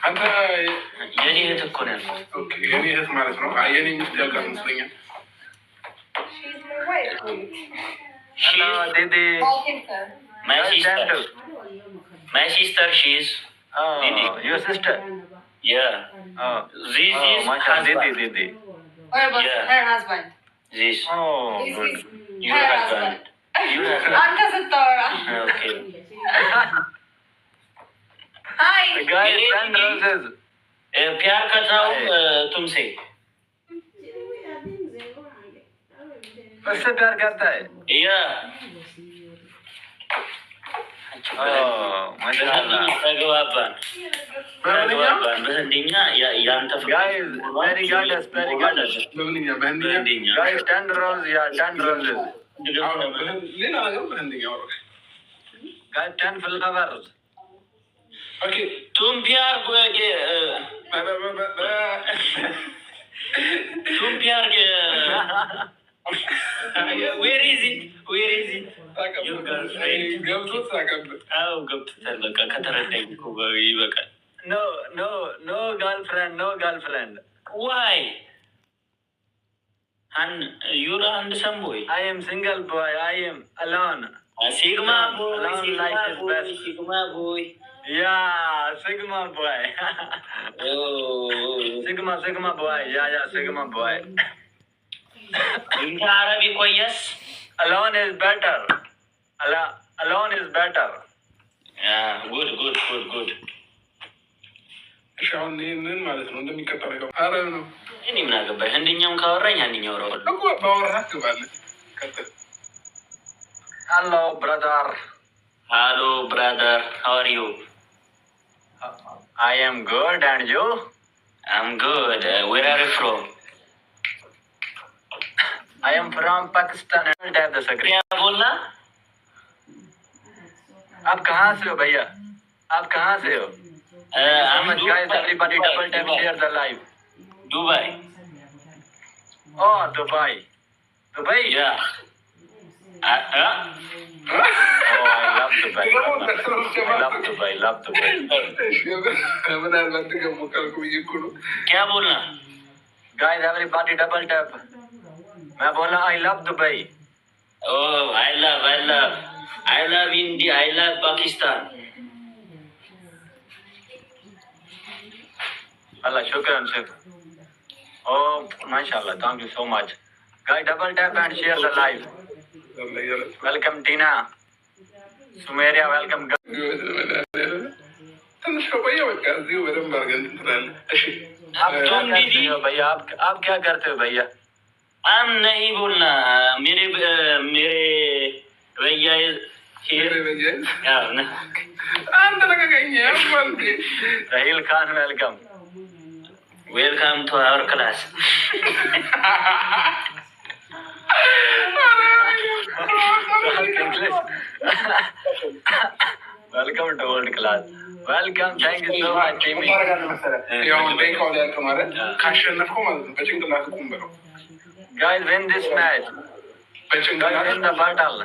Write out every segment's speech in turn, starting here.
አንተ የኔ እህት እኮ ነው ያልኩት። ኦኬ የኔ እህት ማለት ነው። የኔ ሚስት ያልካት ይመስለኛል። Hello, Didi. My sister, she's. Oh, Didi. Your sister? Yeah. Oh, this is husband. Didi. What about her husband? This. Oh, good. Your husband. Your husband. Anka Satora. Okay. Hi. Guys, 10 roses. प्यार करता हूँ तुमसे. उससे प्यार करता है. Yeah. माशाल्लाह. ተግባባን በህንድኛ ያንተ Guys, very good, very good. በህንድኛ Guys, 10 roses, yeah, 10 roses. ሌላ ነገር በህንድኛ ወሮ Guys, 10 flowers. ኦኬ तुम प्यार को तुम प्यार के where is it your girlfriend ገብቶት ታውቃለህ? አዎ ገብቶታል። በቃ ከተረዳኝ እኮ ይበቃል። No girlfriend. why you're and some boy. I am single boy. I am alone. Sigma boy. Alone life is best. Sigma boy. Yeah, Sigma boy. Oh. Sigma boy. Yeah, Sigma boy. In Arabic, yes. Alone is better. Alone is better. Yeah, good. እሺ አሁን ምን ማለት ነው? እንደሚቀጠለው አረ ነው እኔ ምን አገባኝ? አንደኛውን ካወራኝ አንደኛው አወራዋለሁ እኮ ባወራህ ትባለህ። ቀጥል። Hello, brother. How are you? I am good, and you? I'm good. Where are you from? I am from Pakistan. And have the secret. क्या बोलना? आप कहाँ से हो भैया? आप कहाँ से हो? I'm guys, everybody double tap share the live. Dubai. Oh, Dubai. Yeah. Oh, I love Dubai. Love Dubai. ምናልባት ደግሞ ካልኩ ብዬ እኮ ነው። क्या बोलना? Guys, everybody double tap. मैं बोला I love Dubai. Oh, I love India. I love Pakistan. Allah, shukran. Oh, mashallah. Thank you so much. Guys, double tap and share the live. Welcome, Tina. Sumeria, welcome. ትንሽ ከቆየ በቃ እዚሁ በደንብ አድርገን ትላለህ። እሺ आप क्या करते हो भैया? आप क्या करते हो भैया? हम नहीं बोलना. मेरे भैया አንተ ለቀቀኝ። Rahil Khan, welcome. Welcome to our class. Welcome to old class. Welcome. Thank you so much, Timmy. ካሸነፍከው ማለት ነው በጭንቅላት ቁም በለው። Guys, win this match. በጭንቅላት Win the battle.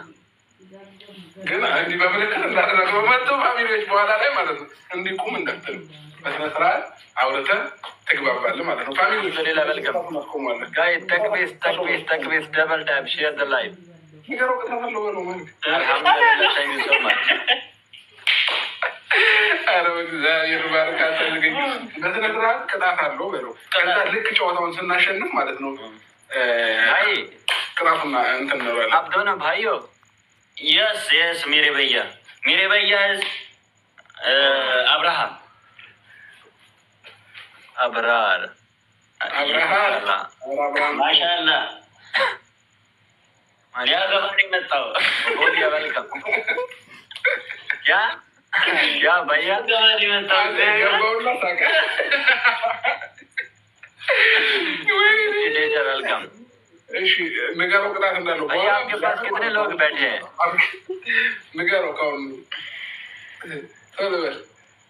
ግን እንዲህ በምልክት እንዳደረገው መጥቶ ፋሚሊዎች በኋላ ላይ ማለት ነው እንዲህ ቁም እንዳትል በስነ ስርዓት አውርተህ ትግባባለህ ማለት ነው። ፋሚሊዎች ሌላ welcome. Guys, takbir, double tap, share the live. ንገረው ከተፈለገ ነው ማለት Alhamdulillah, thank you so much. ኧረ እግዚአብሔር ባርክ አትልገኝ። በስነ ስርዓት ቅጣት አለው በለው። ከዛ ልክ ጨዋታውን ስናሸንፍ ማለት ነው भाई ቅጣቱና እንትን ነው ያለው። आप दोनों भाई हो? Yes, मेरे भैया is Abraham. Abrar. माशाल्लाह. क्या गवाही करता हो? बोलिए वेलकम. क्या भैया? गवाही करता हो? वेलकम. እሺ ንገረው ቅጣት እንዳለው። भैया आपके पास कितने लोग बैठे हैं? ንገረው ከሁን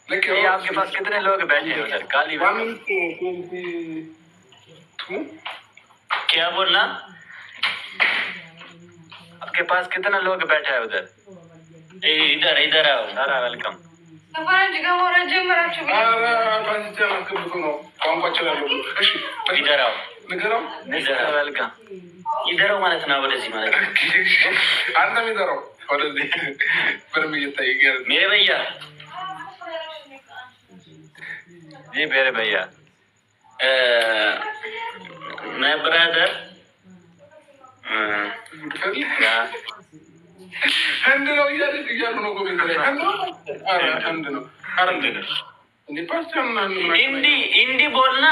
भैया आपके पास कितने लोग बैठे हैं उधर? काली क्या बोलना? आपके पास कितना लोग बैठा है उधर? इधर आओ. सारा वेलकम. አስገብቶ ነው ቋንቋ እችላለሁ ብሎ። እሺ ይደራው ንገረው። Mr. Welcome. ይደራው ማለት ነው። ወደዚህ ማለት ነው። አንተ የሚደራው ወደዚህ በደንብ እየታየ ይገር ሜሬ በያ जी मेरे भैया ማይ ብራዘር ህንድ ነው እያሉ ነው ኮሜንት ላይ ህንድ ነው አረንድ ነው እንዴ ፓስተር हिंदी बोलना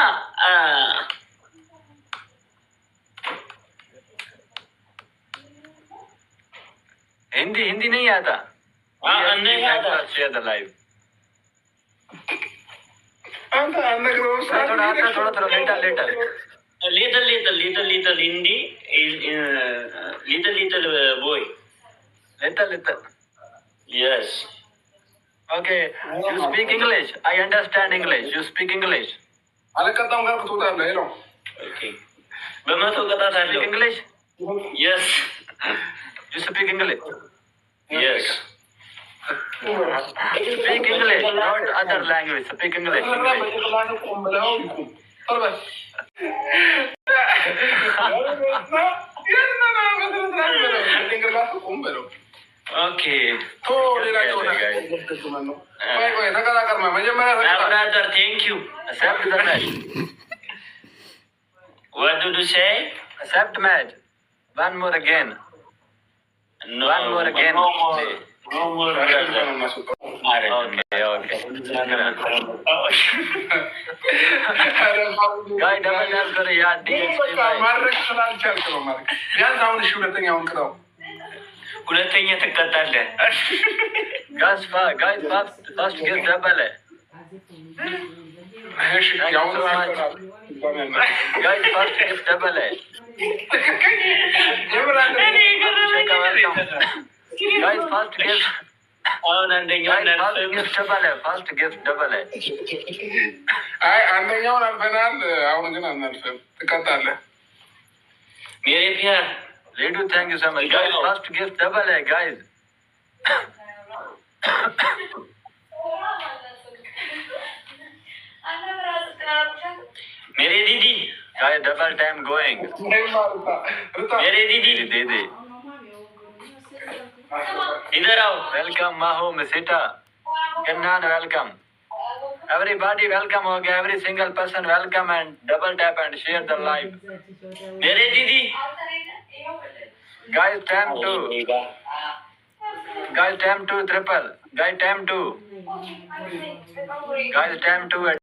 हिंदी नहीं आता नहीं आता शेयर द लाइव अंत अनग्रो थोड़ा letter little Hindi little boy. Little. Yes. Okay, you speak English. I understand English. You speak English. አለቀጣም ጋር ትወጣለህ ነው Okay. በመቶ ቀጣት አለው። Speak English. Yes. You speak English. Yes. Speak English, not other language. Speak English. Okay. Brother, thank you. Accept the match. What did you say? Accept match. One more again. No. One more again. No more. No more. Brother. Okay. Guy double tap करे यार DXP भाई. ማድረግ ስላልቻልክ ነው ማለት ቢያንስ አሁን እሺ ሁለተኛውን ቅጣው ሁለተኛ ትቀጣለህ። Guys first get double है. እሺ ያው Guys first get double है. Guys first get አሁን አንደኛው first get double है. አይ አንደኛውን አልፈናል። አሁን ግን አናልፍም። ትቀጣለህ። मेरे प्यार Ledu, thank you so much. Guys first get double है guys. मेरे दीदी Guys double time going. मेरे दीदी दीदी. इधर आओ. Welcome Mahu Misita. Kannan welcome. Everybody welcome हो गया. Every single person welcome and double tap and share the live. मेरे दीदी Guys time to. Guys time to triple. Guys time to. Guys time to.